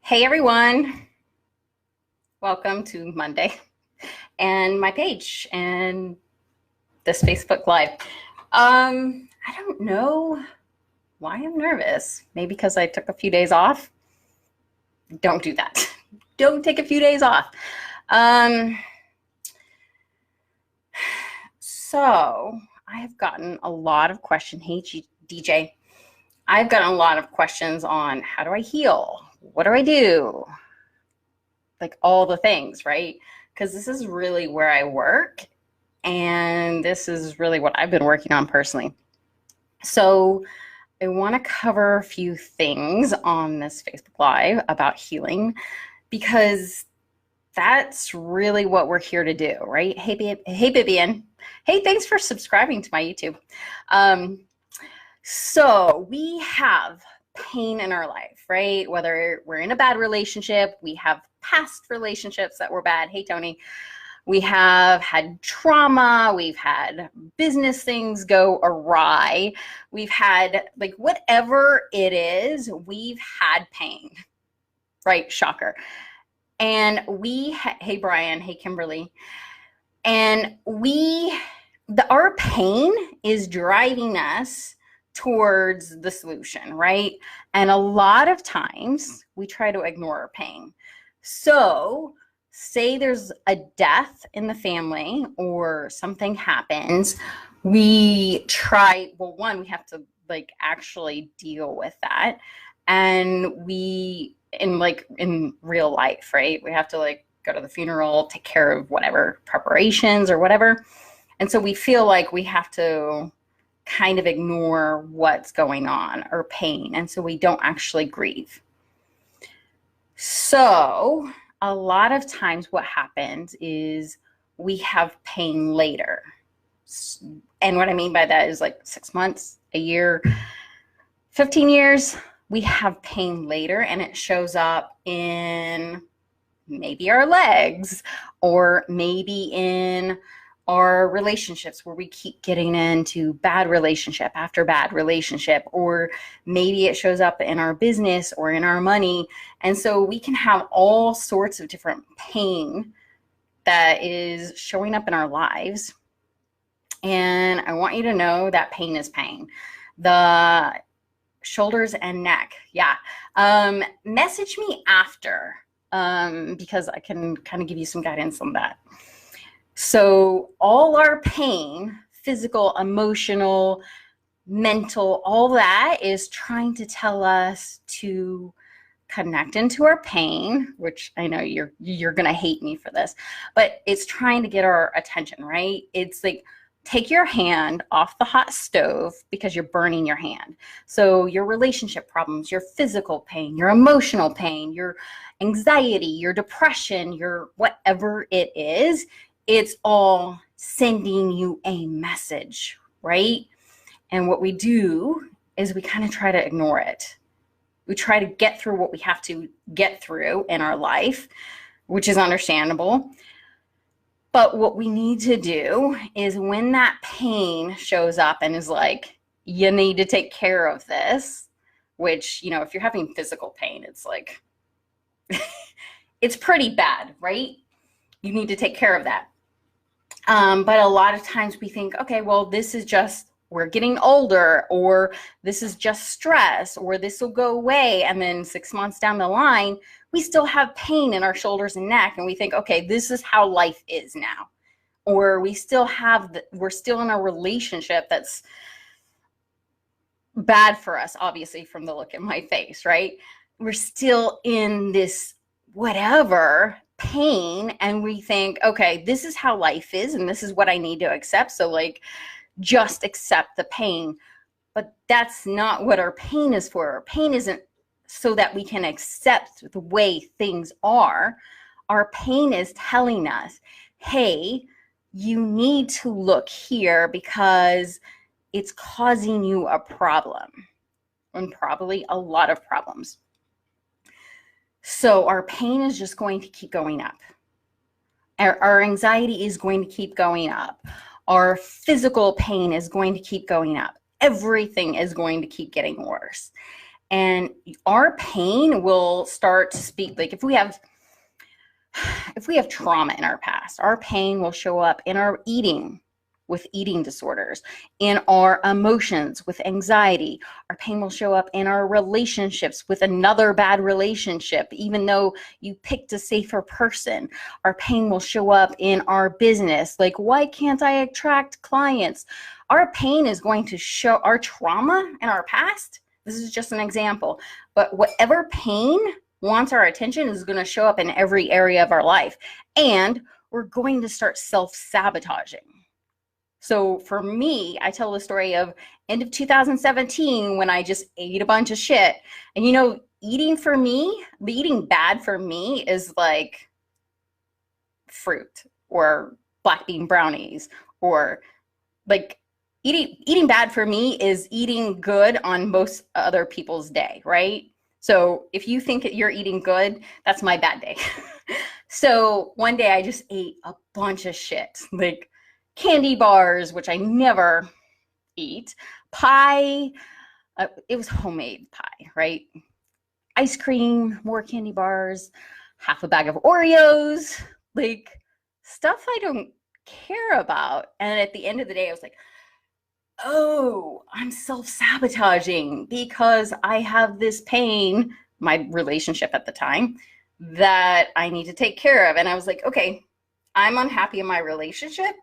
Hey everyone, welcome to Monday and my page and this Facebook Live. I don't know why I'm nervous. Maybe because I took a few days off. Don't do that. Don't take a few days off. So I have gotten a lot of questions. Hey DJ, I've gotten a lot of questions on how do I heal? What do I do? Like all the things, right? Because this is really where I work, and this is really what I've been working on personally. So I want to cover a few things on this Facebook Live about healing, because that's really what we're here to do, right? Hey, Vivian. Hey, thanks for subscribing to my YouTube. So we have pain in our life, right? Whether we're in a bad relationship, we have past relationships that were bad. Hey, Tony. We have had trauma. We've had business things go awry. We've had, like, whatever it is, we've had pain, right? Shocker. And hey, Brian. Hey, Kimberly. And our pain is driving us towards the solution, right? And a lot of times we try to ignore our pain. So say there's a death in the family or something happens, we have to actually deal with that. And in real life, right? We have to go to the funeral, take care of whatever preparations or whatever. And so we feel like we have to kind of ignore what's going on or pain. And so we don't actually grieve. So a lot of times what happens is we have pain later. And what I mean by that is 6 months, a year, 15 years, we have pain later, and it shows up in maybe our legs, or maybe in our relationships where we keep getting into bad relationship after bad relationship, or maybe it shows up in our business or in our money. And so we can have all sorts of different pain that is showing up in our lives. And I want you to know that pain is pain. The shoulders and neck. Yeah. Message me after, because I can kind of give you some guidance on that. So all our pain, physical, emotional, mental, all that is trying to tell us to connect into our pain, which I know you're going to hate me for this, but it's trying to get our attention, right? It's like, take your hand off the hot stove because you're burning your hand. So your relationship problems, your physical pain, your emotional pain, your anxiety, your depression, your whatever it is, it's all sending you a message, right? And what we do is we kind of try to ignore it. We try to get through what we have to get through in our life, which is understandable. But what we need to do is, when that pain shows up and is like, you need to take care of this, which, if you're having physical pain, it's like, it's pretty bad, right? You need to take care of that. But a lot of times we think, okay, well, this is just, we're getting older, or this is just stress, or this will go away. And then 6 months down the line, we still have pain in our shoulders and neck. And we think, okay, this is how life is now. Or we're still in a relationship that's bad for us, obviously, from the look in my face, right? We're still in this whatever pain, and we think, okay, this is how life is, and this is what I need to accept. So just accept the pain. But that's not what our pain is for. Our pain isn't so that we can accept the way things are. Our pain is telling us, hey, you need to look here because it's causing you a problem, and probably a lot of problems. So our pain is just going to keep going up. Our anxiety is going to keep going up. Our physical pain is going to keep going up. Everything is going to keep getting worse. And our pain will start to speak. Like if we have trauma in our past, our pain will show up in our eating with eating disorders, in our emotions with anxiety. Our pain will show up in our relationships with another bad relationship, even though you picked a safer person. Our pain will show up in our business. Like, why can't I attract clients? Our pain is going to show our trauma in our past. This is just an example, but whatever pain wants our attention is going to show up in every area of our life, and we're going to start self-sabotaging. So for me, I tell the story of end of 2017 when I just ate a bunch of shit. And eating for me, eating bad for me is like fruit or black bean brownies, or like eating bad for me is eating good on most other people's day, right? So if you think you're eating good, that's my bad day. So one day I just ate a bunch of shit, like candy bars, which I never eat, pie. It was homemade pie, right? Ice cream, more candy bars, half a bag of Oreos, like stuff I don't care about. And at the end of the day, I was like, oh, I'm self-sabotaging because I have this pain, my relationship at the time, that I need to take care of. And I was like, okay, I'm unhappy in my relationship.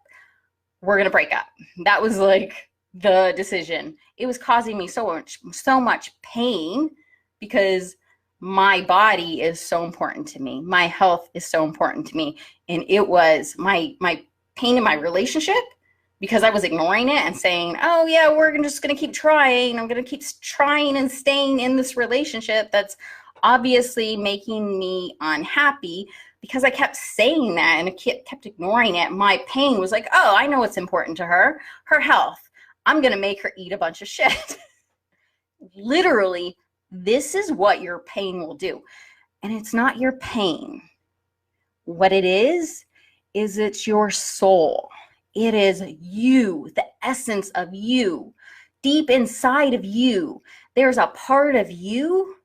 We're going to break up. That was like the decision. It was causing me so much pain because my body is so important to me. My health is so important to me. And it was my pain in my relationship, because I was ignoring it and saying, oh yeah, we're just going to keep trying. I'm going to keep trying and staying in this relationship that's obviously making me unhappy. Because I kept saying that and I kept ignoring it, my pain was like, oh, I know what's important to her, her health. I'm going to make her eat a bunch of shit. Literally, this is what your pain will do. And it's not your pain. What it is it's your soul. It is you, the essence of you, deep inside of you. There's a part of you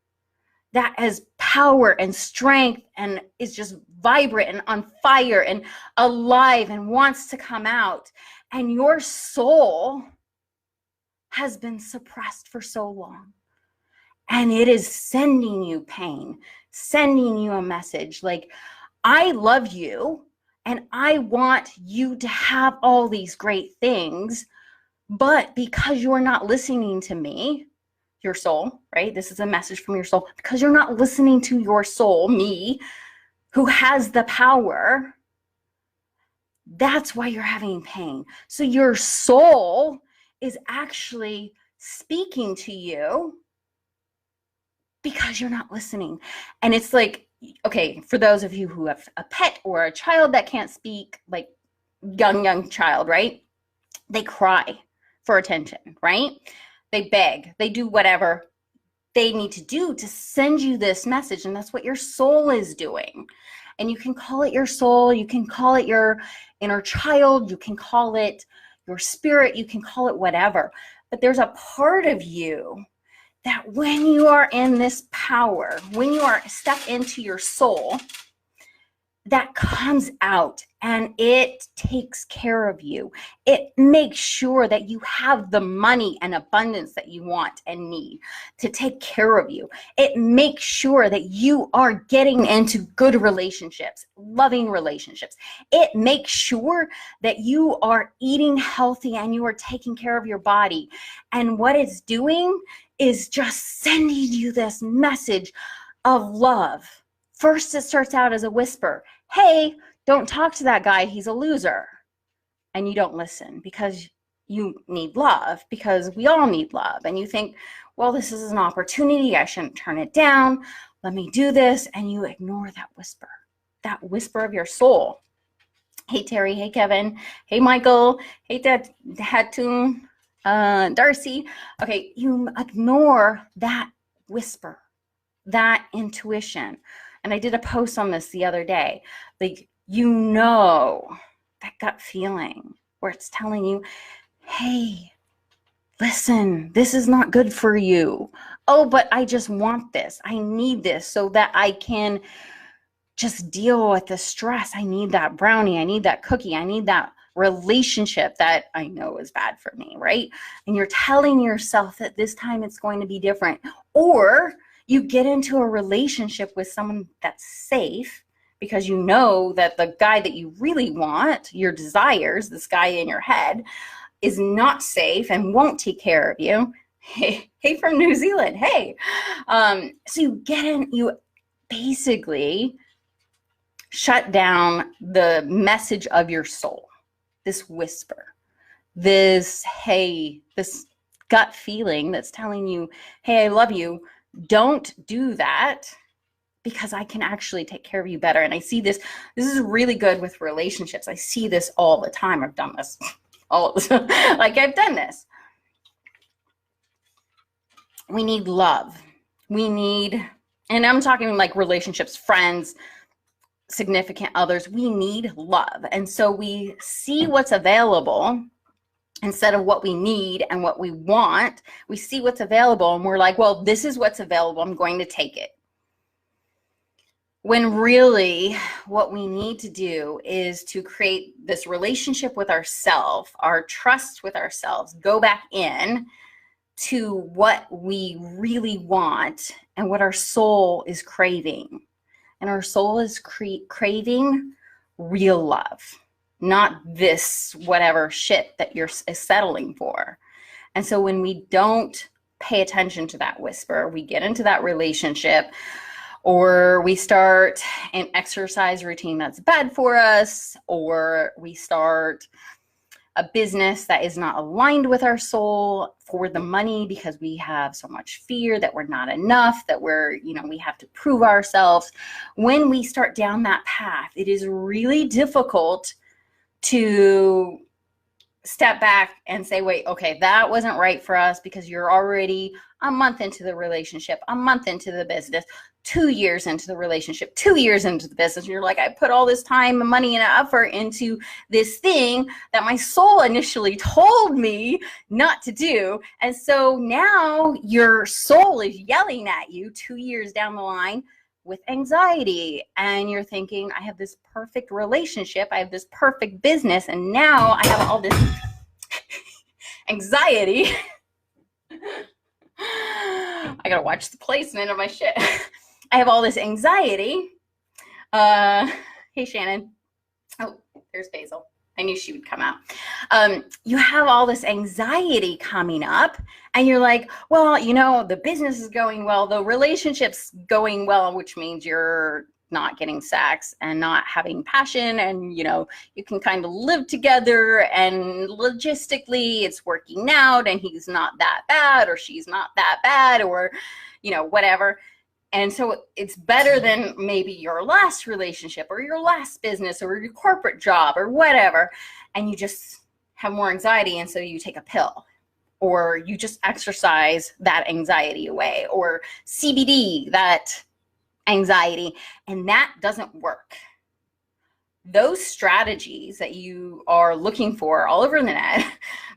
that has power and strength and is just vibrant and on fire and alive and wants to come out. And your soul has been suppressed for so long. And it is sending you pain, sending you a message like, I love you and I want you to have all these great things, but because you're not listening to me, your soul, right? This is a message from your soul. Because you're not listening to your soul, me, who has the power, that's why you're having pain. So your soul is actually speaking to you because you're not listening. And it's like, okay, for those of you who have a pet or a child that can't speak, like young child, right? They cry for attention, right? They beg, they do whatever they need to do to send you this message. And that's what your soul is doing. And you can call it your soul, you can call it your inner child, you can call it your spirit, you can call it whatever. But there's a part of you that when you are in this power, when you are step into your soul, that comes out and it takes care of you. It makes sure that you have the money and abundance that you want and need to take care of you. It makes sure that you are getting into good relationships, loving relationships. It makes sure that you are eating healthy and you are taking care of your body. And what it's doing is just sending you this message of love. First, it starts out as a whisper. Hey, don't talk to that guy. He's a loser. And you don't listen because you need love, because we all need love. And you think, well, this is an opportunity. I shouldn't turn it down. Let me do this. And you ignore that whisper of your soul. Hey, Terry. Hey, Kevin. Hey, Michael. Hey, Hatun, Darcy. Okay, you ignore that whisper, that intuition. And I did a post on this the other day. Like, that gut feeling where it's telling you, hey, listen, this is not good for you. Oh, but I just want this. I need this so that I can just deal with the stress. I need that brownie. I need that cookie. I need that relationship that I know is bad for me, right? And you're telling yourself that this time it's going to be different. Or you get into a relationship with someone that's safe because you know that the guy that you really want, your desires, this guy in your head, is not safe and won't take care of you. Hey, from New Zealand. Hey. So you get in, you basically shut down the message of your soul, this whisper, this, hey, this gut feeling that's telling you, hey, I love you. Don't do that because I can actually take care of you better. And I see this is really good with relationships. I see this all the time. I've done this like I've done this. We need love. We need, and I'm talking like relationships, friends, significant others. We need love. And so we see what's available instead of what we need and what we want. We see what's available and we're like, well, this is what's available. I'm going to take it. When really what we need to do is to create this relationship with ourselves, our trust with ourselves, go back in to what we really want and what our soul is craving. And our soul is craving real love, not this whatever shit that you're settling for. And so when we don't pay attention to that whisper, we get into that relationship, or we start an exercise routine that's bad for us, or we start a business that is not aligned with our soul for the money because we have so much fear that we're not enough, that we're, we have to prove ourselves. When we start down that path, it is really difficult to step back and say, wait, okay, that wasn't right for us, because you're already a month into the relationship, a month into the business, 2 years into the relationship, 2 years into the business. And you're like, I put all this time and money and effort into this thing that my soul initially told me not to do. And so now your soul is yelling at you 2 years down the line with anxiety, and you're thinking, I have this perfect relationship, I have this perfect business, and now I have all this anxiety. I gotta watch the placement of my shit. I have all this anxiety. Hey, Shannon. Oh, there's Basil. I knew she would come out. You have all this anxiety coming up, and you're like, well, the business is going well, the relationship's going well, which means you're not getting sex and not having passion, and you can kind of live together, and logistically it's working out, and he's not that bad, or she's not that bad, or whatever. And so it's better than maybe your last relationship or your last business or your corporate job or whatever. And you just have more anxiety. And so you take a pill, or you just exercise that anxiety away, or CBD that anxiety. And that doesn't work. Those strategies that you are looking for all over the net,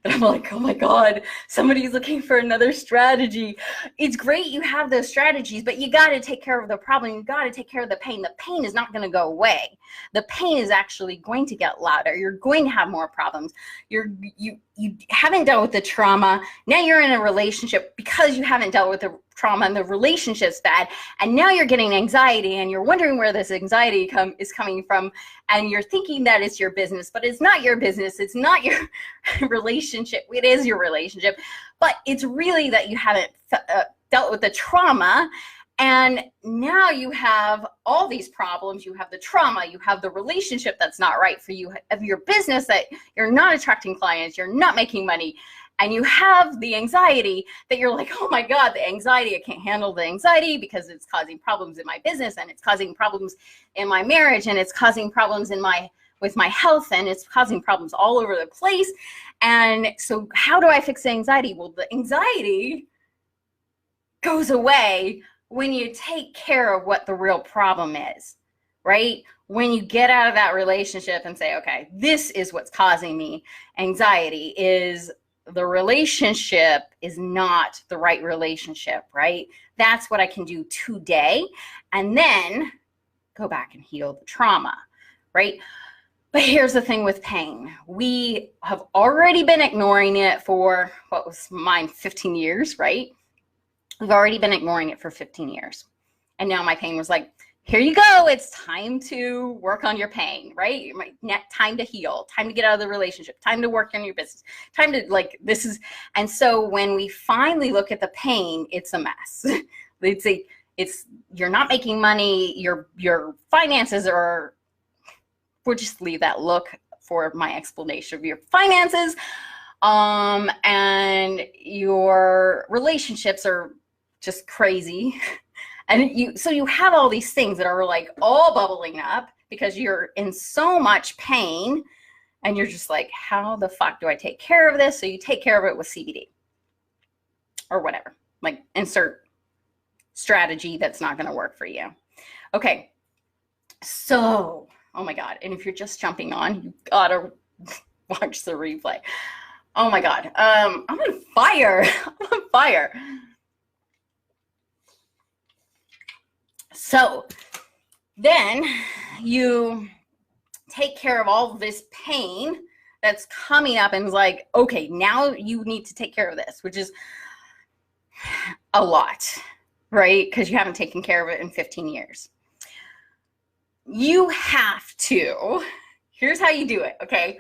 that I'm like, oh my God, somebody's looking for another strategy. It's great you have those strategies, but you got to take care of the problem. You got to take care of the pain. The pain is not going to go away. The pain is actually going to get louder. You're going to have more problems. You haven't dealt with the trauma. Now you're in a relationship because you haven't dealt with the trauma, and the relationship's bad, and now you're getting anxiety, and you're wondering where this anxiety is coming from, and you're thinking that it's your business, but it's not your business. It's not your relationship. It is your relationship, but it's really that you haven't dealt with the trauma. And now you have all these problems. You have the trauma, you have the relationship that's not right for you, of your business that you're not attracting clients, you're not making money, and you have the anxiety that you're like, oh my God, the anxiety, I can't handle the anxiety because it's causing problems in my business, and it's causing problems in my marriage, and it's causing problems with my health, and it's causing problems all over the place. And so how do I fix the anxiety? Well, the anxiety goes away when you take care of what the real problem is, right? When you get out of that relationship and say, okay, this is what's causing me anxiety, is the relationship is not the right relationship, right? That's what I can do today, and then go back and heal the trauma, right? But here's the thing with pain. We have already been ignoring it for, what was mine, 15 years, right? We've already been ignoring it for 15 years. And now my pain was like, here you go. It's time to work on your pain, right? Time to heal, time to get out of the relationship, time to work on your business, time to like, this is, and so when we finally look at the pain, it's a mess. You're not making money, your finances are, we'll just leave that look for my explanation of your finances. And your relationships are just crazy. And so you have all these things that are like all bubbling up because you're in so much pain and you're just like, how the fuck do I take care of this? So you take care of it with CBD or whatever, like insert strategy that's not going to work for you. Okay. So, oh my God. And if you're just jumping on, you gotta watch the replay. Oh my God. I'm on fire. I'm on fire. So then you take care of all this pain that's coming up and it's like, okay, now you need to take care of this, which is a lot, right? Because you haven't taken care of it in 15 years. You have to, here's how you do it, okay?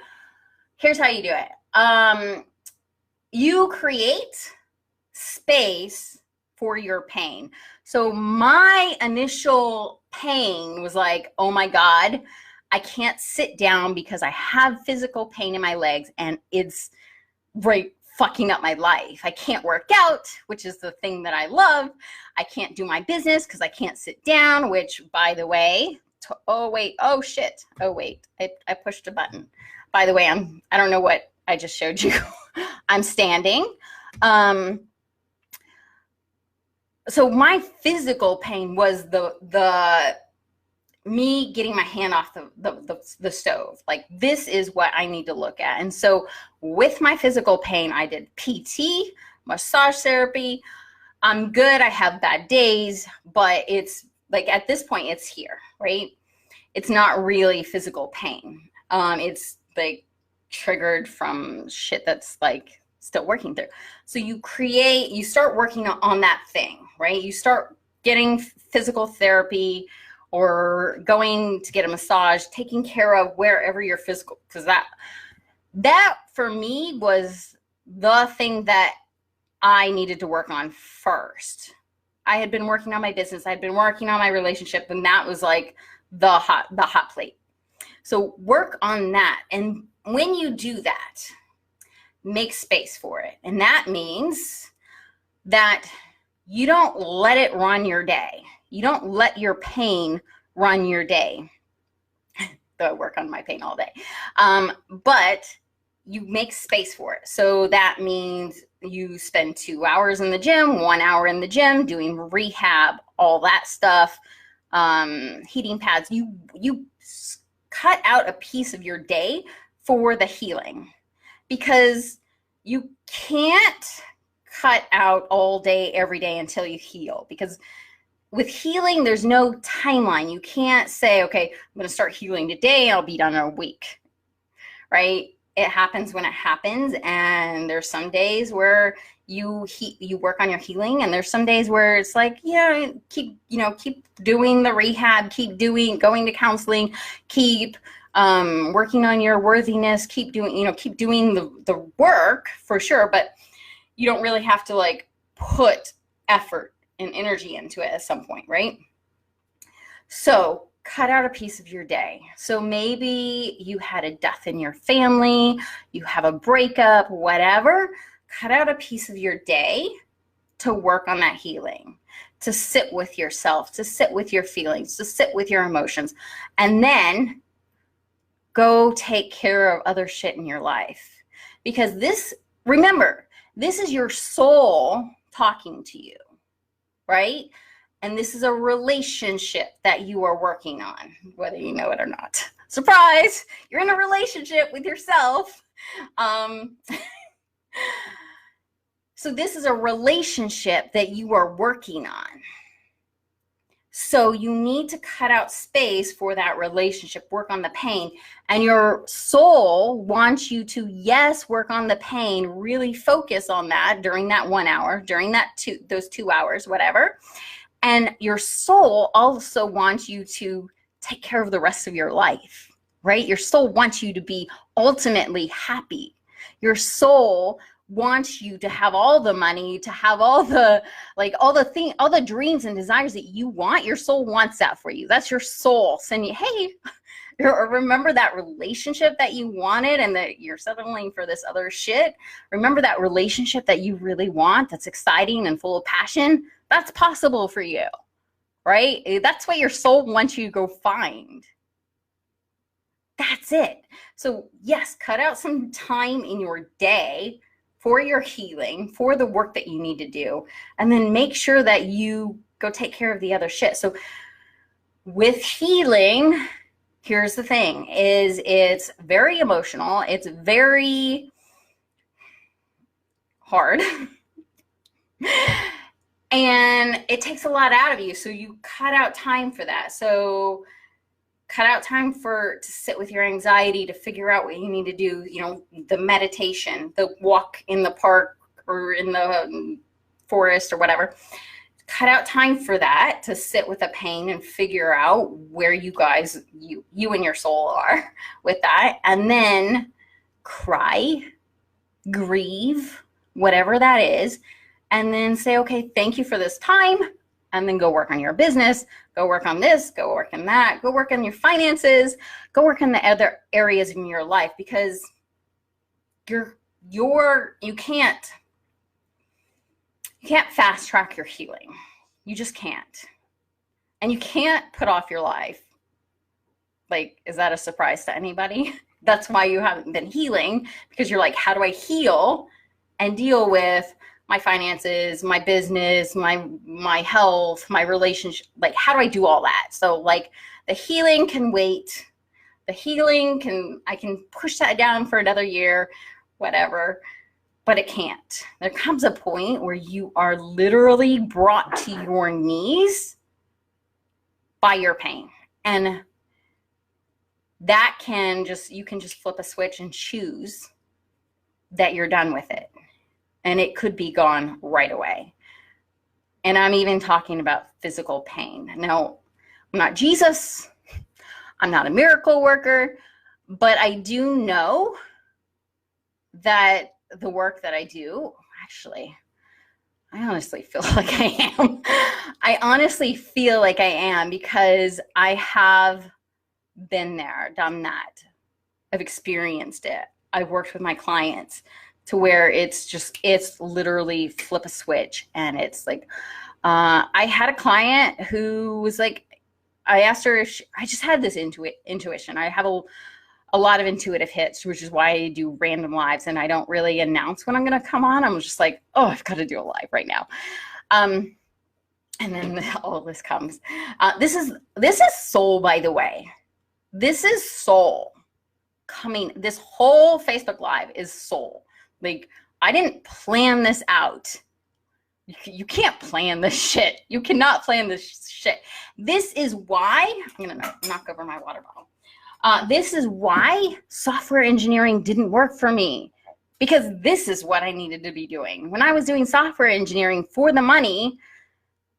Here's how you do it. You create space for your pain. So my initial pain was like, oh my God, I can't sit down because I have physical pain in my legs and it's right fucking up my life. I can't work out, which is the thing that I love. I can't do my business because I can't sit down, which, by the way, I pushed a button. By the way, I don't know what I just showed you. I'm standing. So my physical pain was the me getting my hand off the stove. Like, this is what I need to look at. And so with my physical pain, I did PT, massage therapy. I'm good. I have bad days, but it's like, at this point, it's here, right? It's not really physical pain. It's like triggered from shit that's like still working through. So you start working on that thing, right? You start getting physical therapy or going to get a massage, taking care of wherever you're physical, because that for me was the thing that I needed to work on first. I had been working on my business, I'd been working on my relationship, and that was like the hot plate. So work on that. And when you do that, make space for it. And that means that you don't let it run your day. You don't let your pain run your day. Though I work on my pain all day. But you make space for it. So that means you spend 2 hours in the gym, 1 hour in the gym, doing rehab, all that stuff, heating pads. You cut out a piece of your day for the healing, because you can't cut out all day, every day until you heal. Because with healing, there's no timeline. You can't say, okay, I'm going to start healing today, I'll be done in a week, right? It happens when it happens. And there's some days where you work on your healing, and there's some days where it's like, keep doing the rehab, keep going to counseling, keep working on your worthiness, keep doing the work for sure. But you don't really have to like put effort and energy into it at some point, right? So cut out a piece of your day. So maybe you had a death in your family, you have a breakup, whatever. Cut out a piece of your day to work on that healing, to sit with yourself, to sit with your feelings, to sit with your emotions, and then go take care of other shit in your life. Because remember, this is your soul talking to you, right? And this is a relationship that you are working on, whether you know it or not. Surprise! You're in a relationship with yourself. So this is a relationship that you are working on. So you need to cut out space for that relationship, work on the pain. And your soul wants you to, yes, work on the pain, really focus on that during that 1 hour, during those 2 hours, whatever. And your soul also wants you to take care of the rest of your life, right? Your soul wants you to be ultimately happy. Your soul wants you to have all the money, to have all the all the dreams and desires that you want. Your soul wants that for you. That's your soul saying, hey, remember that relationship that you wanted and that you're settling for this other shit? Remember that relationship that you really want, that's exciting and full of passion? That's possible for you, right? That's what your soul wants you to go find. That's it. So yes, cut out some time in your day for your healing, for the work that you need to do, and then make sure that you go take care of the other shit. So with healing, here's the thing, is it's very emotional. It's very hard. And it takes a lot out of you. So you cut out time for that. So cut out time to sit with your anxiety, to figure out what you need to do, the meditation, the walk in the park or in the forest or whatever. Cut out time for that, to sit with the pain and figure out where you guys, you and your soul are with that. And then cry, grieve, whatever that is. And then say, okay, thank you for this time. And then go work on your business, go work on this, go work on that, go work on your finances, go work on the other areas in your life, because you can't fast track your healing. You just can't. And you can't put off your life. Like, is that a surprise to anybody? That's why you haven't been healing, because you're like, how do I heal and deal with my finances, my business, my health, my relationship? Like, how do I do all that? So like, the healing can wait. The healing I can push that down for another year, whatever, but it can't. There comes a point where you are literally brought to your knees by your pain. And that you can just flip a switch and choose that you're done with it. And it could be gone right away. And I'm even talking about physical pain. Now, I'm not Jesus. I'm not a miracle worker. But I do know that the work that I do, actually, I honestly feel like I am. I honestly feel like I am, because I have been there, done that. I've experienced it. I've worked with my clients to where it's literally flip a switch. And it's like, I had a client who was like, I asked her if I just had this intuition. I have a lot of intuitive hits, which is why I do random lives, and I don't really announce when I'm going to come on. I'm just like, oh, I've got to do a live right now. And then all this comes. This is soul, by the way. This is soul coming. This whole Facebook Live is soul. Like, I didn't plan this out. You can't plan this shit. You cannot plan this shit. This is why, I'm going to knock over my water bottle. This is why software engineering didn't work for me, because this is what I needed to be doing. When I was doing software engineering for the money,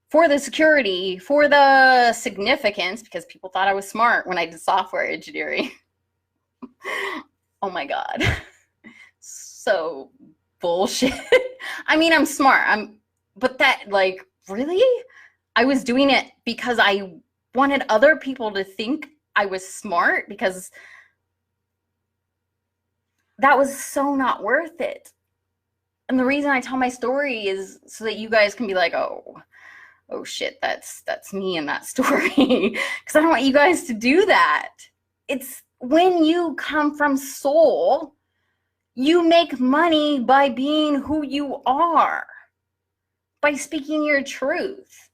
for the security, for the significance, because people thought I was smart when I did software engineering. Oh my God. So bullshit. I mean, I'm smart. But that, like, really? I was doing it because I wanted other people to think I was smart, because that was so not worth it. And the reason I tell my story is so that you guys can be like, oh shit, that's me in that story. Because I don't want you guys to do that. It's when you come from soul, you make money by being who you are, by speaking your truth.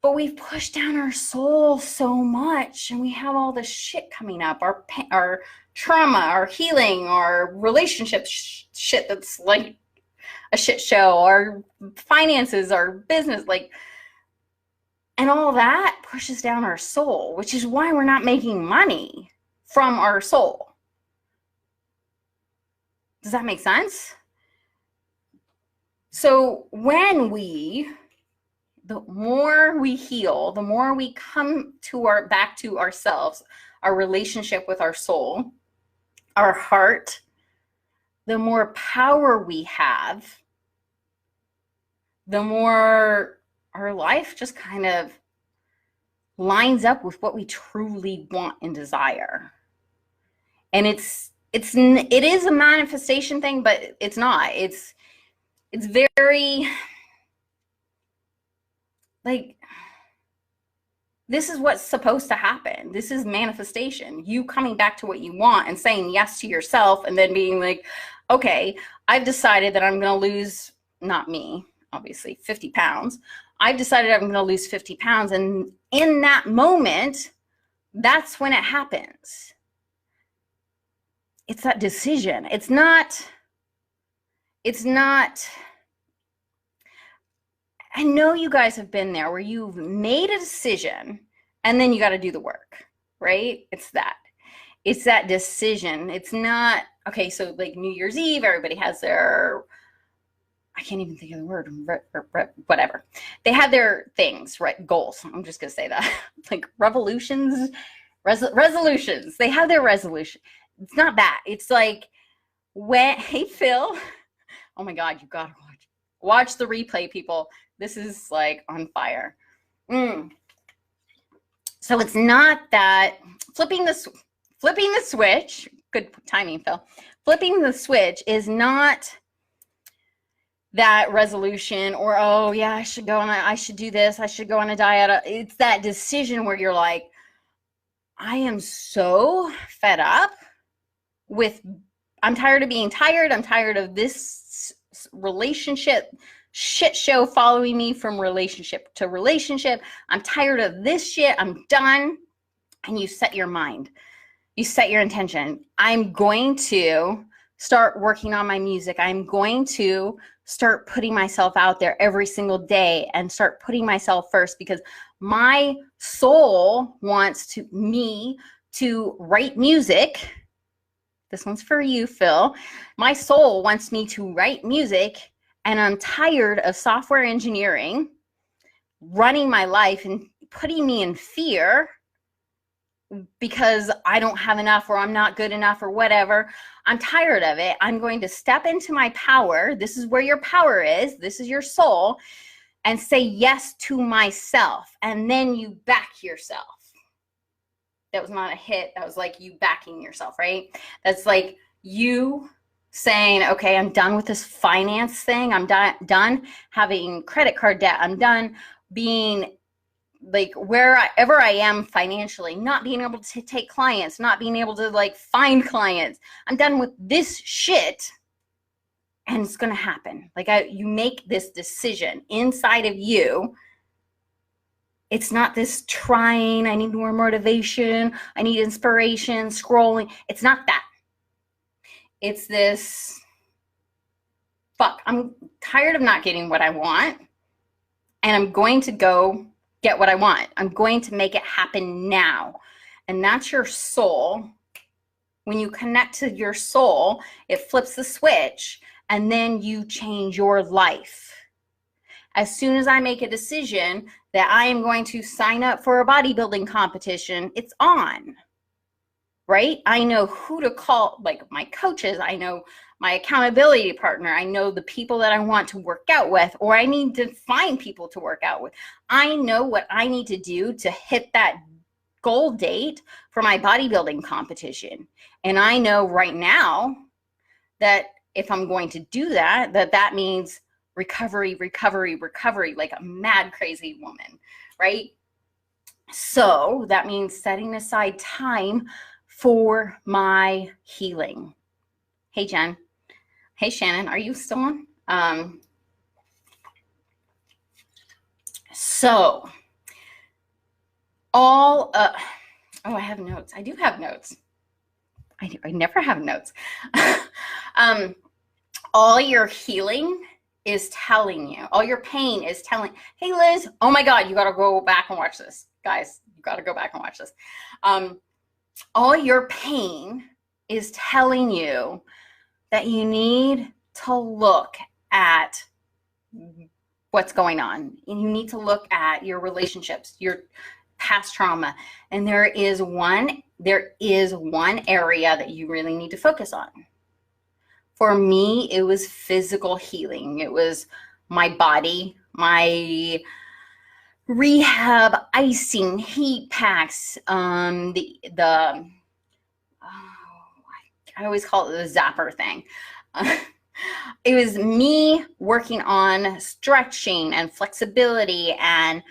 But we've pushed down our soul so much, and we have all this shit coming up, our trauma or healing or relationship shit that's like a shit show, or finances or business, like, and all that pushes down our soul, which is why we're not making money from our soul. Does that make sense? So when the more we heal, the more we come to back to ourselves, our relationship with our soul, our heart, the more power we have, the more our life just kind of lines up with what we truly want and desire. And it is a manifestation thing, but it's not. It's very like, this is what's supposed to happen. This is manifestation. You coming back to what you want and saying yes to yourself, and then being like, okay, I've decided that I'm going to lose, not me, obviously, 50 pounds. I've decided I'm going to lose 50 pounds. And in that moment, that's when it happens. It's that decision. It's not, I know you guys have been there where you've made a decision and then you got to do the work, right? It's that decision. It's not, okay, so like New Year's Eve, everybody has their, I can't even think of the word, whatever. They have their things, right? Goals. I'm just going to say that. Like resolutions. They have their resolution. It's not that. It's like, hey, Phil. Oh my God, you got to watch the replay, people. This is like on fire. So it's not that flipping the switch. Good timing, Phil. Flipping the switch is not that resolution, or, oh yeah, I should do this. I should go on a diet. It's that decision where you're like, I am so fed up with, I'm tired of being tired. I'm tired of this relationship shit show following me from relationship to relationship. I'm tired of this shit. I'm done. And you set your mind. You set your intention. I'm going to start working on my music. I'm going to start putting myself out there every single day and start putting myself first, because my soul wants me to write music. This one's for you, Phil. My soul wants me to write music, and I'm tired of software engineering running my life and putting me in fear because I don't have enough, or I'm not good enough, or whatever. I'm tired of it. I'm going to step into my power. This is where your power is. This is your soul. And say yes to myself. And then you back yourself. That was not a hit. That was like you backing yourself, right? That's like you saying, okay, I'm done with this finance thing. I'm done having credit card debt. I'm done being like wherever I am financially, not being able to take clients, not being able to like find clients. I'm done with this shit. And it's going to happen. Like you make this decision inside of you. It's not this trying, I need more motivation, I need inspiration, scrolling. It's not that. It's this, fuck, I'm tired of not getting what I want, and I'm going to go get what I want. I'm going to make it happen now. And that's your soul. When you connect to your soul, it flips the switch, and then you change your life. As soon as I make a decision that I am going to sign up for a bodybuilding competition, it's on, right? I know who to call, like my coaches. I know my accountability partner. I know the people that I want to work out with, or I need to find people to work out with. I know what I need to do to hit that goal date for my bodybuilding competition. And I know right now that if I'm going to do that, that means recovery, like a mad, crazy woman, right? So that means setting aside time for my healing. Hey, Jen. Hey, Shannon. Are you still on? So I have notes. I do have notes. I never have notes. All your healing is telling you, all your pain is telling, hey, Liz, oh my God, you got to go back and watch this. Guys, you got to go back and watch this. All your pain is telling you that you need to look at what's going on. And you need to look at your relationships, your past trauma. And there is one area that you really need to focus on. For me, it was physical healing. It was my body, my rehab, icing, heat packs, I always call it the zapper thing. It was me working on stretching and flexibility and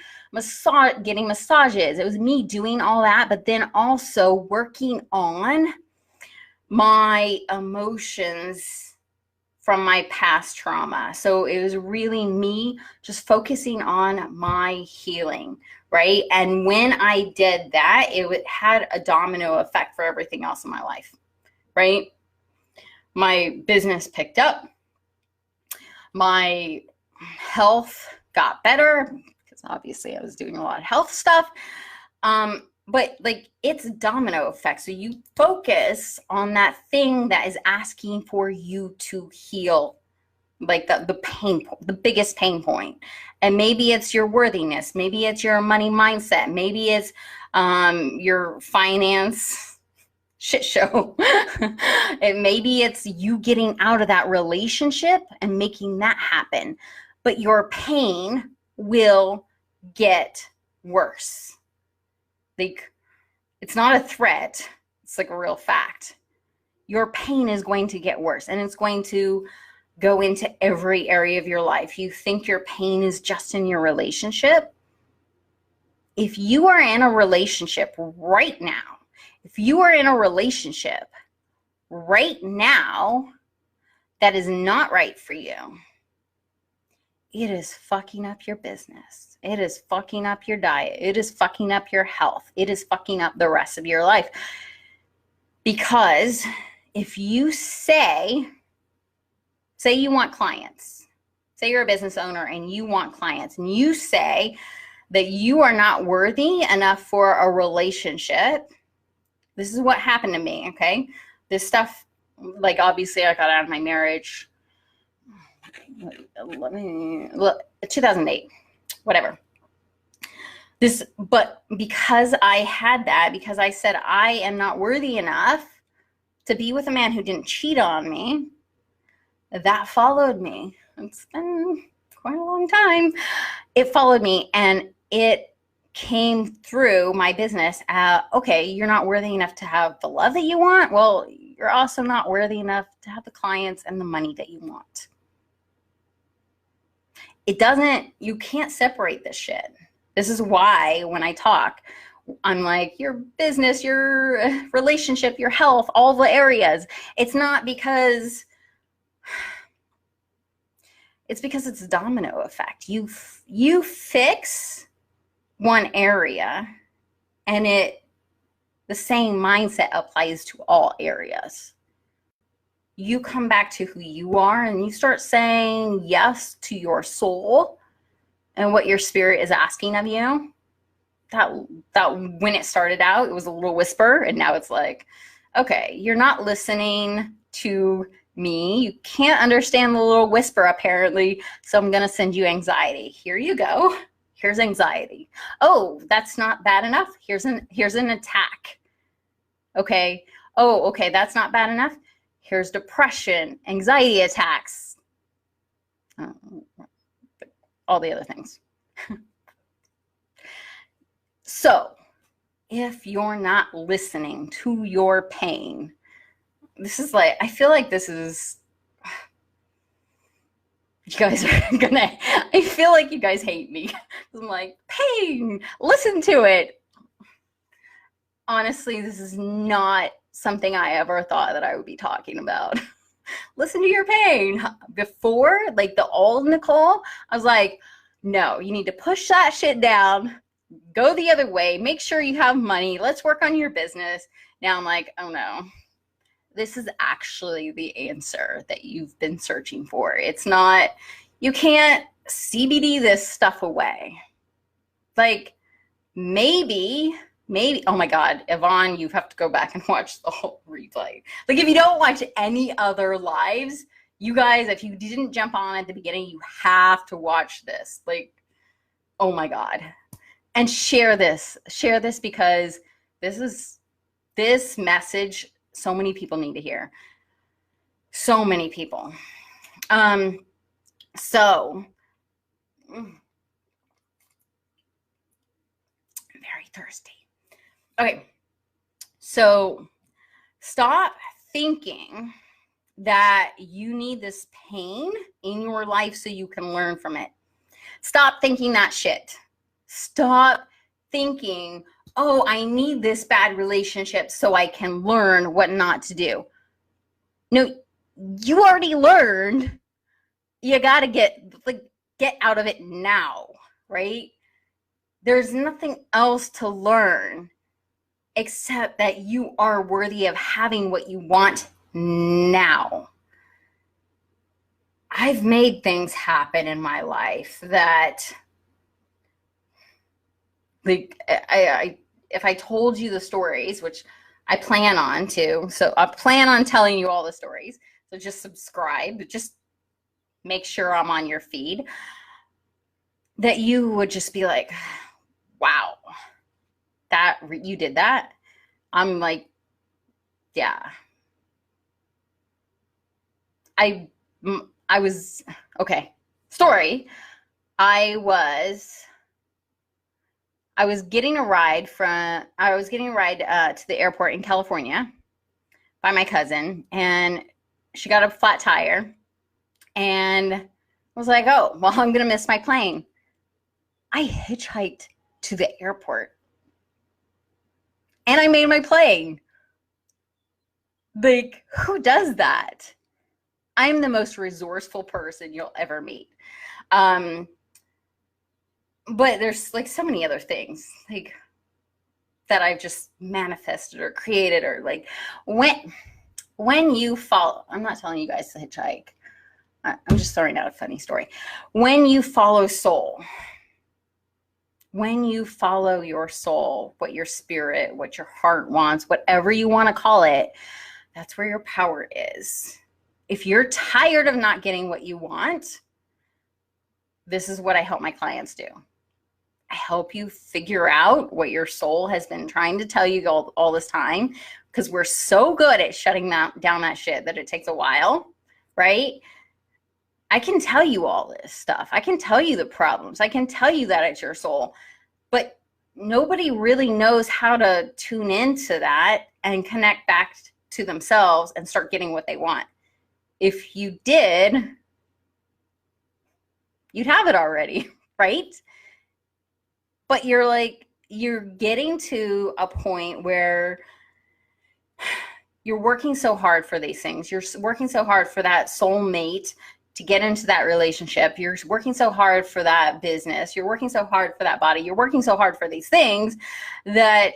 getting massages. It was me doing all that, but then also working on my emotions from my past trauma. So it was really me just focusing on my healing, right? And when I did that, it had a domino effect for everything else in my life, right? My business picked up. My health got better because obviously I was doing a lot of health stuff. But like, it's domino effect. So you focus on that thing that is asking for you to heal, like the pain, the biggest pain point. And maybe it's your worthiness. Maybe it's your money mindset. Maybe it's your finance shit show. And maybe it's you getting out of that relationship and making that happen. But your pain will get worse. Like, it's not a threat. It's like a real fact. Your pain is going to get worse, and it's going to go into every area of your life. You think your pain is just in your relationship? If you are in a relationship right now, that is not right for you, it is fucking up your business. It is fucking up your diet. It is fucking up your health. It is fucking up the rest of your life. Because if you say you want clients, say you're a business owner and you want clients, and you say that you are not worthy enough for a relationship, this is what happened to me, okay? This stuff, like, obviously I got out of my marriage. Let me look, 2008, whatever. But because I had that, because I said I am not worthy enough to be with a man who didn't cheat on me, that followed me. It's been quite a long time. It followed me, and it came through my business. Okay, you're not worthy enough to have the love that you want. Well, you're also not worthy enough to have the clients and the money that you want. You can't separate this shit. This is why when I talk, I'm like, your business, your relationship, your health, all the areas. It's because it's a domino effect. You fix one area, and the same mindset applies to all areas. You come back to who you are, and you start saying yes to your soul and what your spirit is asking of you. That when it started out, it was a little whisper, and now it's like, okay, you're not listening to me. You can't understand the little whisper, apparently, so I'm going to send you anxiety. Here you go. Here's anxiety. Oh, that's not bad enough. Here's an attack. Okay. Oh, okay, that's not bad enough. Here's depression, anxiety attacks, all the other things. So if you're not listening to your pain, I feel like this is, you guys are I feel like you guys hate me. I'm like, pain, listen to it. Honestly, this is not something I ever thought that I would be talking about. Listen to your pain. Before, like the old Nicole, I was like, no, you need to push that shit down, go the other way, make sure you have money, let's work on your business. Now I'm like, oh no, this is actually the answer that you've been searching for. It's not, you can't CBD this stuff away. Like, maybe, oh my God, Yvonne, you have to go back and watch the whole replay. Like, if you don't watch any other lives, you guys, if you didn't jump on at the beginning, you have to watch this. Like, oh my God. And share this because this message, so many people need to hear. So many people. So I'm very thirsty. Okay. So stop thinking that you need this pain in your life so you can learn from it. Stop thinking that shit. Stop thinking, oh, I need this bad relationship so I can learn what not to do. No, you already learned. You got to get out of it now, right? There's nothing else to learn except that you are worthy of having what you want now. I've made things happen in my life that, like, if I told you the stories, which I plan on to, so I plan on telling you all the stories. So just subscribe, just make sure I'm on your feed, that you would just be like, wow, that you did that. I'm like, yeah. I was, okay, story. I was getting a ride to the airport in California by my cousin, and she got a flat tire, and I was like, oh, well, I'm going to miss my plane. I hitchhiked to the airport, and I made my plane. Like, who does that? I'm the most resourceful person you'll ever meet. But there's like so many other things like that I've just manifested or created, or like when you follow, I'm not telling you guys to hitchhike. I'm just throwing out a funny story. When you follow soul, when you follow your soul, what your spirit, what your heart wants, whatever you want to call it, that's where your power is. If you're tired of not getting what you want, this is what I help my clients do. I help you figure out what your soul has been trying to tell you all this time, because we're so good at shutting down that shit that it takes a while, right? I can tell you all this stuff. I can tell you the problems. I can tell you that it's your soul, but nobody really knows how to tune into that and connect back to themselves and start getting what they want. If you did, you'd have it already, right? But you're getting to a point where you're working so hard for these things. You're working so hard for that soulmate to get into that relationship. You're working so hard for that business. You're working so hard for that body. You're working so hard for these things that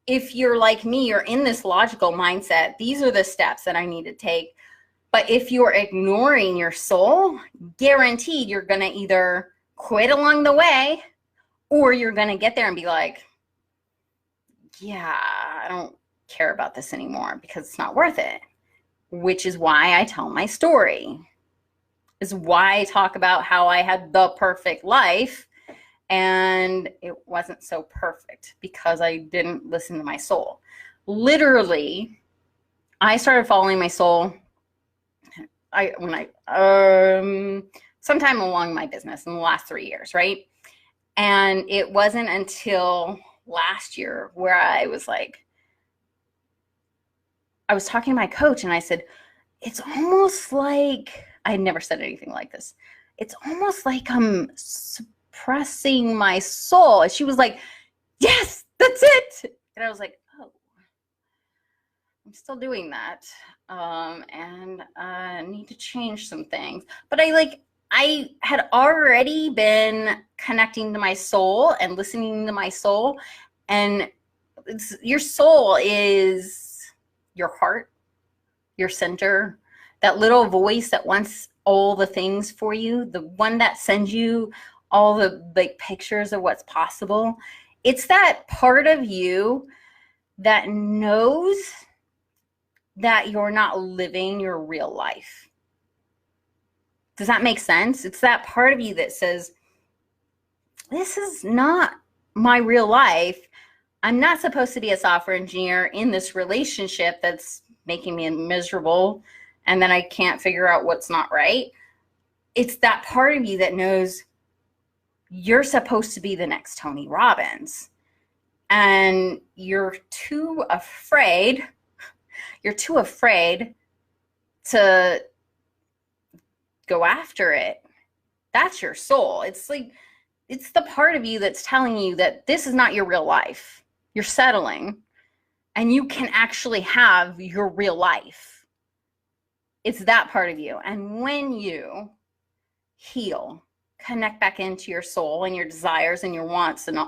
if you're like me, you're in this logical mindset. These are the steps that I need to take. But if you're ignoring your soul, guaranteed you're going to either quit along the way, or you're going to get there and be like, yeah, I don't care about this anymore because it's not worth it. Which is why I tell my story. Is why I talk about how I had the perfect life and it wasn't so perfect because I didn't listen to my soul. Literally, I started following my soul sometime along my business in the last 3 years, right? And it wasn't until last year where I was like, I was talking to my coach and I said, it's almost like, I had never said anything like this. It's almost like I'm suppressing my soul. And she was like, yes, that's it. And I was like, oh, I'm still doing that. And I need to change some things. But I had already been connecting to my soul and listening to my soul. And your soul is your heart, your center, that little voice that wants all the things for you, the one that sends you all the like pictures of what's possible. It's that part of you that knows that you're not living your real life. Does that make sense? It's that part of you that says, this is not my real life. I'm not supposed to be a software engineer in this relationship that's making me miserable, and then I can't figure out what's not right. It's that part of you that knows you're supposed to be the next Tony Robbins, and you're too afraid to go after it. That's your soul. It's like, it's the part of you that's telling you that this is not your real life. You're settling, and you can actually have your real life. It's that part of you. And when you heal, connect back into your soul and your desires and your wants and all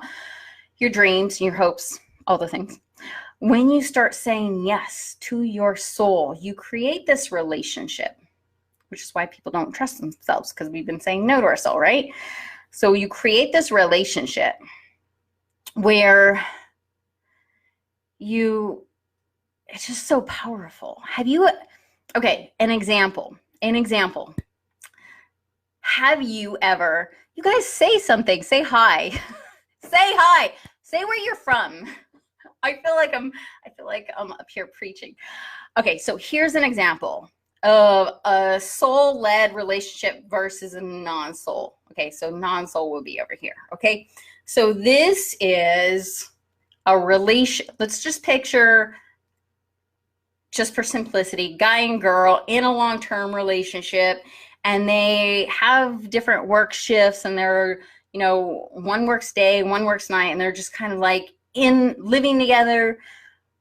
your dreams and your hopes, all the things. When you start saying yes to your soul, you create this relationship, which is why people don't trust themselves, because we've been saying no to our soul, right? So you create this relationship where it's just so powerful. Okay, an example. Have you ever, you guys say something, say hi, say hi, say where you're from. I feel like I'm up here preaching. Okay, so here's an example of a soul-led relationship versus a non-soul. Okay, so non-soul will be over here. Okay, so this is a relation. Let's just picture, just for simplicity, guy and girl in a long-term relationship, and they have different work shifts, and they're, one works day, one works night, and they're just kind of like living together,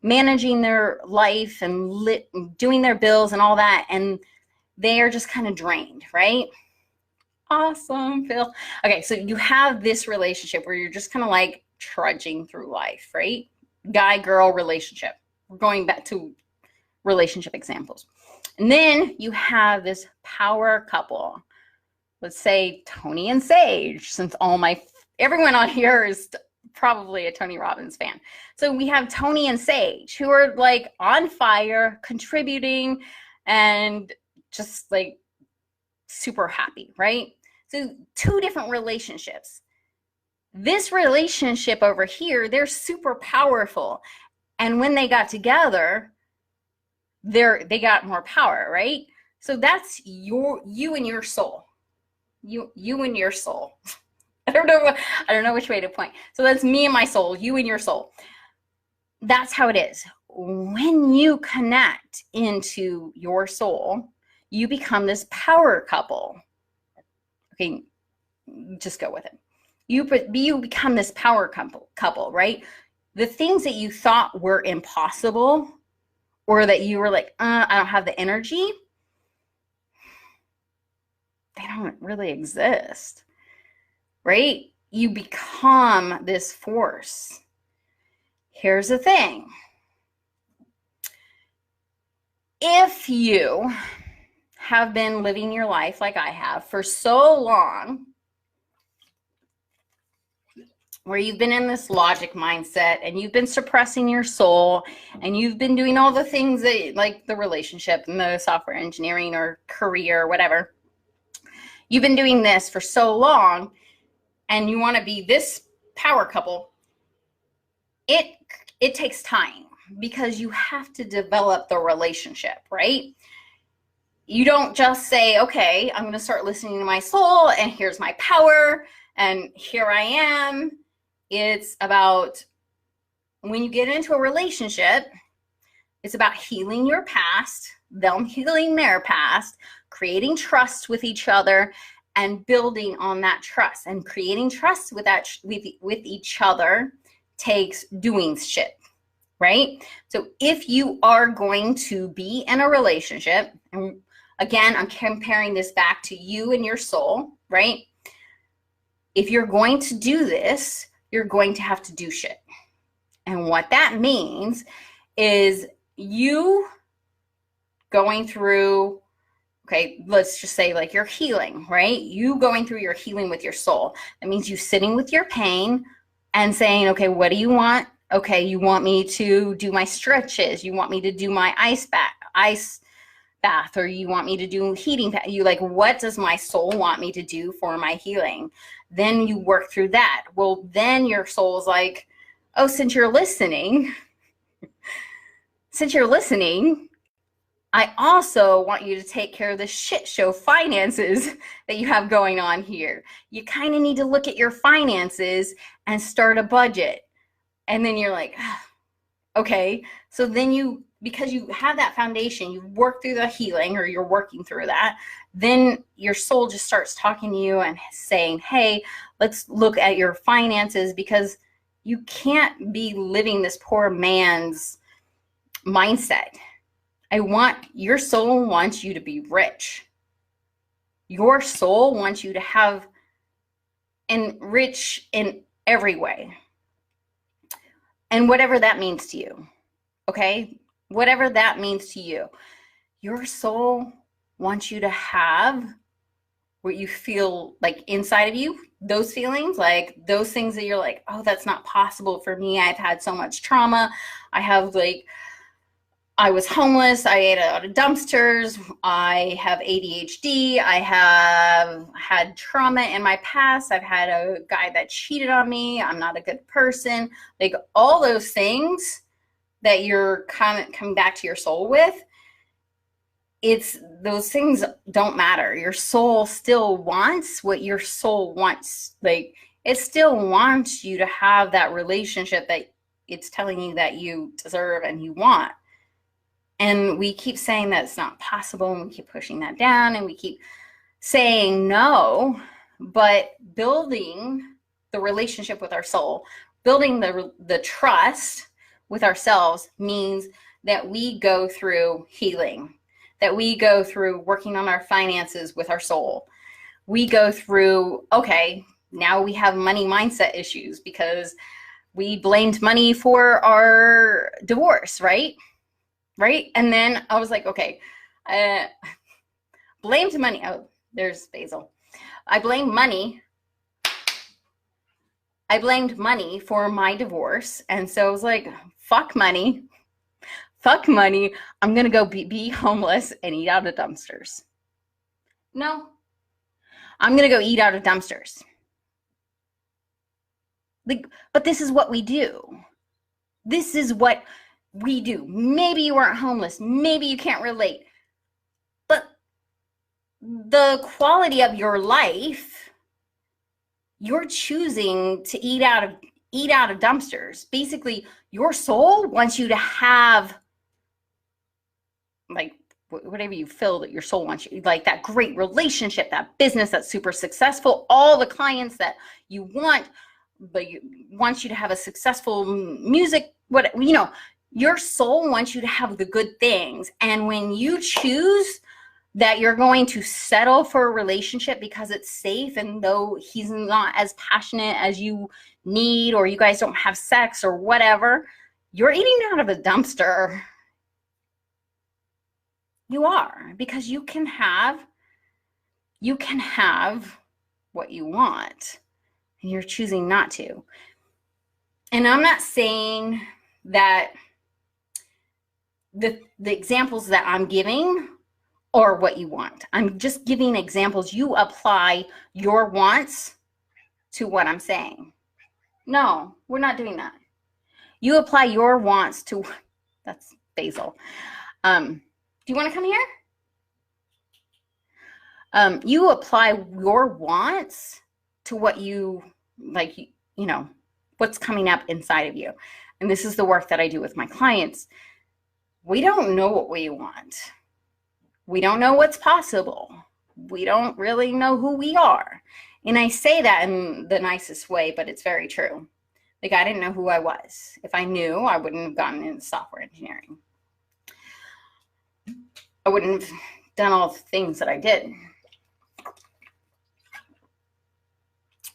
managing their life and doing their bills and all that, and they are just kind of drained, right? Awesome, Phil. Okay, so you have this relationship where you're just kind of like trudging through life, right? Guy-girl relationship. We're going back to relationship examples. And then you have this power couple. Let's say Tony and Sage, since everyone on here is probably a Tony Robbins fan. So we have Tony and Sage, who are like on fire, contributing, and just like super happy, right? So two different relationships. This relationship over here, they're super powerful. And when they got together, they got more power, right? So that's you and your soul. You and your soul. I don't know which way to point. So that's me and my soul, you and your soul. That's how it is. When you connect into your soul, you become this power couple. Okay, just go with it. You become this power couple, right? The things that you thought were impossible, or that you were like, I don't have the energy, they don't really exist. Right? You become this force. Here's the thing. If you have been living your life like I have for so long, where you've been in this logic mindset and you've been suppressing your soul and you've been doing all the things that, like the relationship and the software engineering or career or whatever, you've been doing this for so long, and you want to be this power couple, it takes time, because you have to develop the relationship, right? You don't just say, okay, I'm going to start listening to my soul, and here's my power, and here I am. It's about, when you get into a relationship, it's about healing your past, them healing their past, creating trust with each other, and building on that trust. And creating trust with each other takes doing shit, right? So if you are going to be in a relationship, and again, I'm comparing this back to you and your soul, right? If you're going to do this, you're going to have to do shit. And what that means is you going through, okay, let's just say like you're healing, right? You going through your healing with your soul. That means you sitting with your pain and saying, okay, what do you want? Okay, you want me to do my stretches. You want me to do my ice bath, or you want me to do heating bath. You like, what does my soul want me to do for my healing? Then you work through that. Well, then your soul's like, oh, since you're listening, I also want you to take care of the shit show finances that you have going on here. You kind of need to look at your finances and start a budget. And then you're like, okay. So then because you have that foundation, you work through the healing, or you're working through that, then your soul just starts talking to you and saying, hey, let's look at your finances, because you can't be living this poor man's mindset. Your soul wants you to be rich. Your soul wants you to have and rich in every way. And whatever that means to you, okay? Whatever that means to you, your soul wants you to have what you feel like inside of you, those feelings, like those things that you're like, oh, that's not possible for me. I've had so much trauma. I was homeless. I ate out of dumpsters. I have ADHD. I have had trauma in my past. I've had a guy that cheated on me. I'm not a good person. Like all those things that you're coming back to your soul with, those things don't matter. Your soul still wants what your soul wants. Like it still wants you to have that relationship that it's telling you that you deserve and you want. And we keep saying that it's not possible, and we keep pushing that down, and we keep saying no. But building the relationship with our soul, building the trust with ourselves, means that we go through healing, that we go through working on our finances with our soul. We go through, okay, now we have money mindset issues because we blamed money for our divorce, right? Right? And then I was like, okay, blamed money. Oh, there's Basil. I blamed money for my divorce. And so I was like, fuck money. I'm going to go be homeless and eat out of dumpsters. No, I'm going to go eat out of dumpsters. Like, but this is what we do. This is what we do. Maybe you weren't homeless. Maybe you can't relate. But the quality of your life, you're choosing to eat out of dumpsters. Basically, your soul wants you to have, like, whatever you feel that your soul wants you, like that great relationship, that business that's super successful, all the clients that you want, but you wants you to have a successful music, your soul wants you to have the good things. And when you choose that you're going to settle for a relationship because it's safe, and though he's not as passionate as you need, or you guys don't have sex or whatever, you're eating out of a dumpster. You are, because you can have what you want, and you're choosing not to. And I'm not saying that the examples that I'm giving are what you want. I'm just giving examples. You apply your wants to what I'm saying. No, we're not doing that. You apply your wants to, that's Basil. Do you want to come here? You apply your wants to what you like, what's coming up inside of you. And this is the work that I do with my clients. We don't know what we want. We don't know what's possible. We don't really know who we are. And I say that in the nicest way, but it's very true. Like, I didn't know who I was. If I knew, I wouldn't have gotten into software engineering. I wouldn't have done all the things that I did.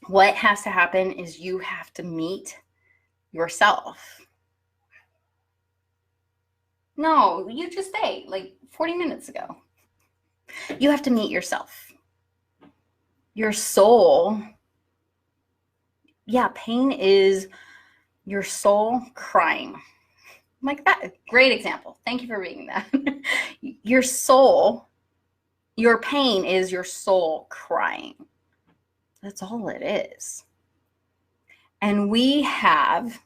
What has to happen is you have to meet yourself. No, you just ate like 40 minutes ago. You have to meet yourself. Your soul, yeah, pain is your soul crying. Like that. Great example. Thank you for reading that. Your soul, your pain is your soul crying. That's all it is. And we have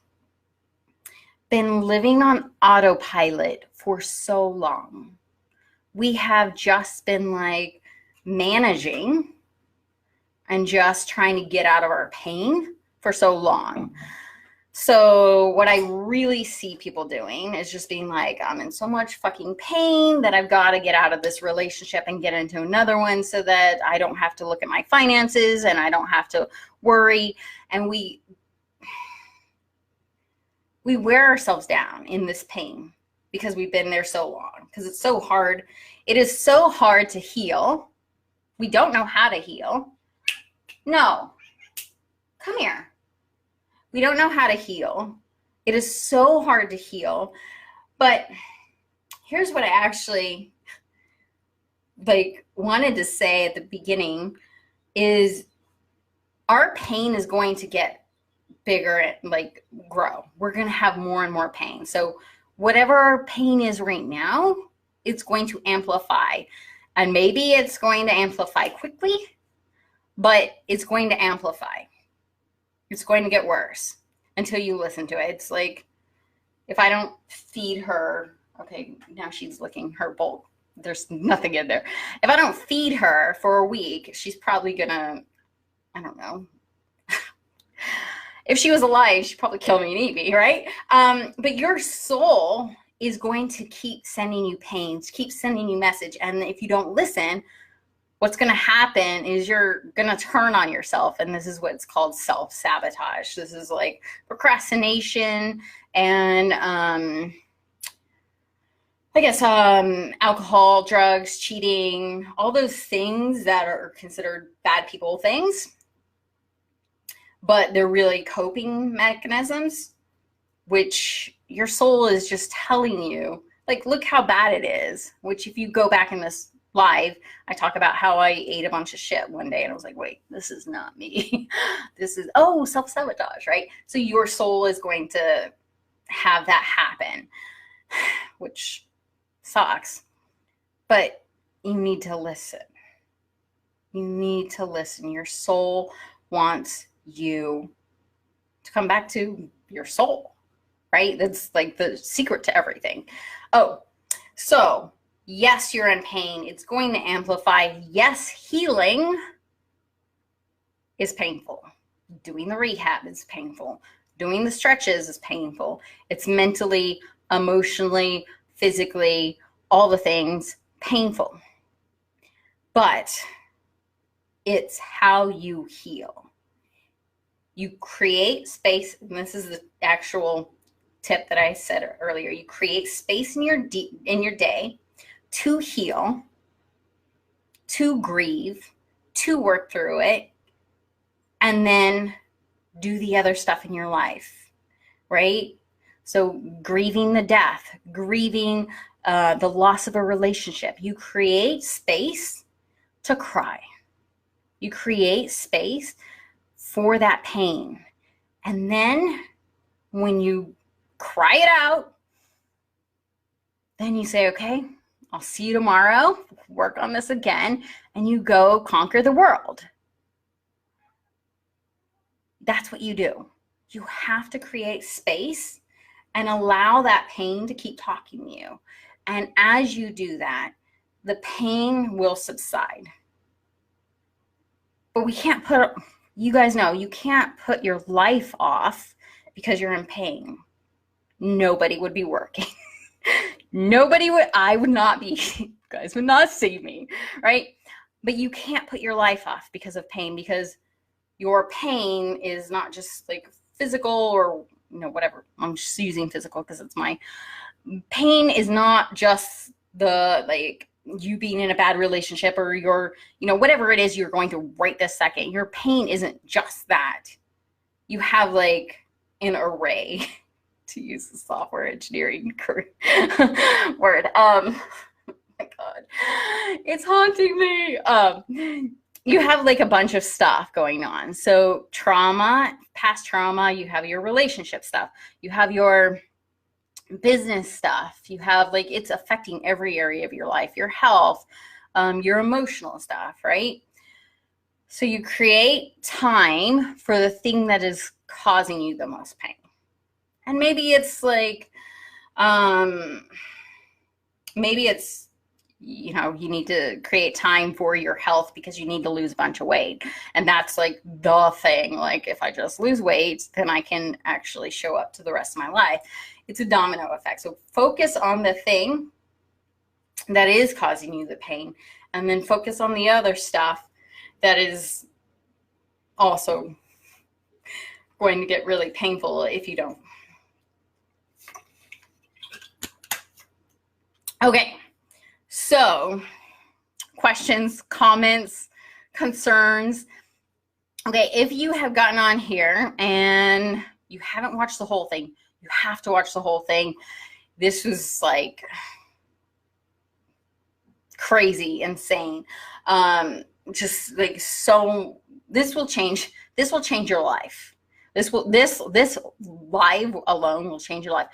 been living on autopilot for so long. We have just been like managing and just trying to get out of our pain for so long. So what I really see people doing is just being like, I'm in so much fucking pain that I've got to get out of this relationship and get into another one so that I don't have to look at my finances and I don't have to worry. And we wear ourselves down in this pain because we've been there so long, because it's so hard. It is so hard to heal. We don't know how to heal. No, come here. We don't know how to heal. It is so hard to heal. But here's what I actually wanted to say at the beginning is our pain is going to get bigger and grow. We're going to have more and more pain. So whatever our pain is right now, it's going to amplify. And maybe it's going to amplify quickly, but it's going to amplify. It's going to get worse until you listen to it. It's like if I don't feed her, okay, now she's licking her bowl. There's nothing in there. If I don't feed her for a week, she's probably gonna, I don't know. If she was alive, she'd probably kill me and eat me, right? But your soul is going to keep sending you pain, keep sending you message. And if you don't listen, what's going to happen is you're going to turn on yourself. And this is what's called self-sabotage. This is like procrastination and alcohol, drugs, cheating, all those things that are considered bad people things. But they're really coping mechanisms, which your soul is just telling you, like, look how bad it is. Which if you go back in this live, I talk about how I ate a bunch of shit one day and I was like, wait, this is not me. This is, self-sabotage, right? So your soul is going to have that happen, which sucks. But you need to listen. You need to listen. Your soul wants you to come back to your soul, right? That's like the secret to everything. So yes, you're in pain. It's going to amplify. Yes, healing is painful. Doing the rehab is painful. Doing the stretches is painful. It's mentally, emotionally, physically, all the things painful. But it's how you heal. You create space, and this is the actual tip that I said earlier. You create space in your day to heal, to grieve, to work through it, and then do the other stuff in your life, right? So grieving the death, grieving the loss of a relationship. You create space to cry. You create space for that pain. And then when you cry it out, then you say, okay, I'll see you tomorrow, work on this again, and you go conquer the world. That's what you do. You have to create space and allow that pain to keep talking to you. And as you do that, the pain will subside. But we can't you guys know, you can't put your life off because you're in pain. Nobody would be working. I would not be, you guys would not see me, right? But you can't put your life off because of pain, because your pain is not just like physical or, whatever. I'm just using physical because it's my pain is not just the you being in a bad relationship or your, whatever it is you're going through right this second. Your pain isn't just that. You have an array to use the software engineering word. My God, it's haunting me. You have like a bunch of stuff going on. So trauma, past trauma, you have your relationship stuff, you have your business stuff, you have like, it's affecting every area of your life, your health, your emotional stuff, right? So you create time for the thing that is causing you the most pain. And maybe it's like, maybe it's, you know, you need to create time for your health because you need to lose a bunch of weight. And that's like the thing. Like if I just lose weight, then I can actually show up to the rest of my life. It's a domino effect. So focus on the thing that is causing you the pain, and then focus on the other stuff that is also going to get really painful if you don't. Okay. So questions, comments, concerns. Okay, if you have gotten on here and you haven't watched the whole thing, you have to watch the whole thing. This was like crazy, insane. Just like, so this will change your life. This live alone will change your life.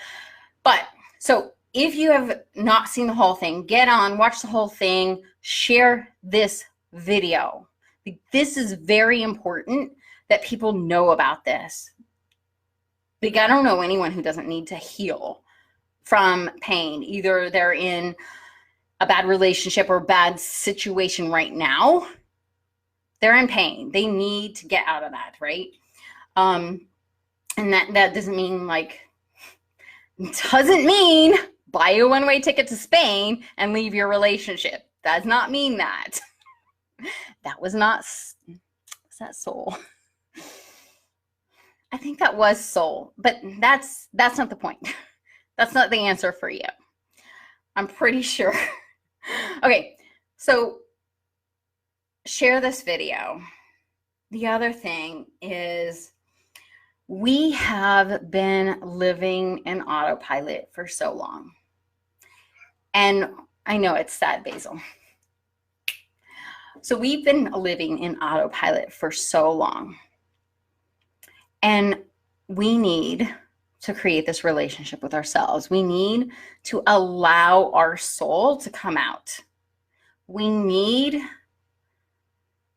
But so if you have not seen the whole thing, get on, watch the whole thing, share this video. This is very important that people know about this. Like, I don't know anyone who doesn't need to heal from pain. Either they're in a bad relationship or bad situation right now. They're in pain. They need to get out of that, right? And that doesn't mean like, doesn't mean buy a one-way ticket to Spain and leave your relationship. Does not mean that. That was not, was that soul? I think that was soul, but that's not the point. That's not the answer for you. I'm pretty sure. Okay, so share this video. The other thing is, we have been living in autopilot for so long. And I know it's sad, Basil. So we've been living in autopilot for so long. And we need to create this relationship with ourselves. We need to allow our soul to come out. We need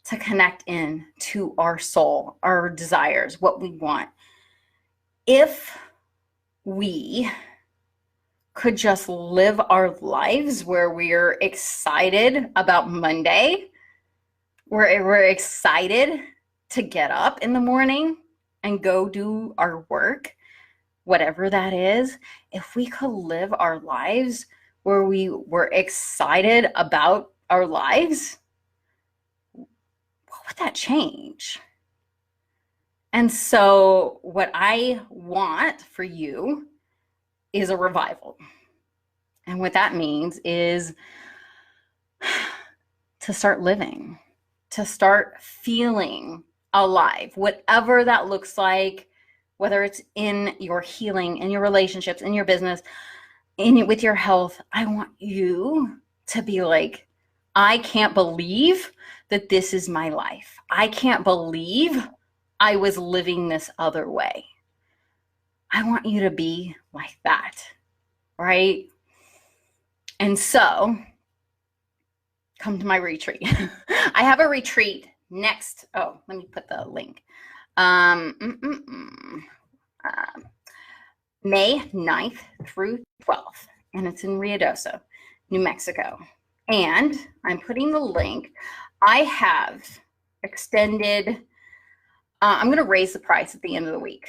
to connect in to our soul, our desires, what we want. If we could just live our lives where we're excited about Monday, where we're excited to get up in the morning and go do our work, whatever that is, if we could live our lives where we were excited about our lives, what would that change? And so what I want for you is a revival. And what that means is to start living, to start feeling alive, whatever that looks like, whether it's in your healing, in your relationships, in your business, with your health. I want you to be like, I can't believe that this is my life. I can't believe I was living this other way. I want you to be like that, right? And so come to my retreat. I have a retreat next. Oh, let me put the link. May 9th through 12th, and it's in Ruidoso, New Mexico. And I'm putting the link. I have extended, I'm going to raise the price at the end of the week.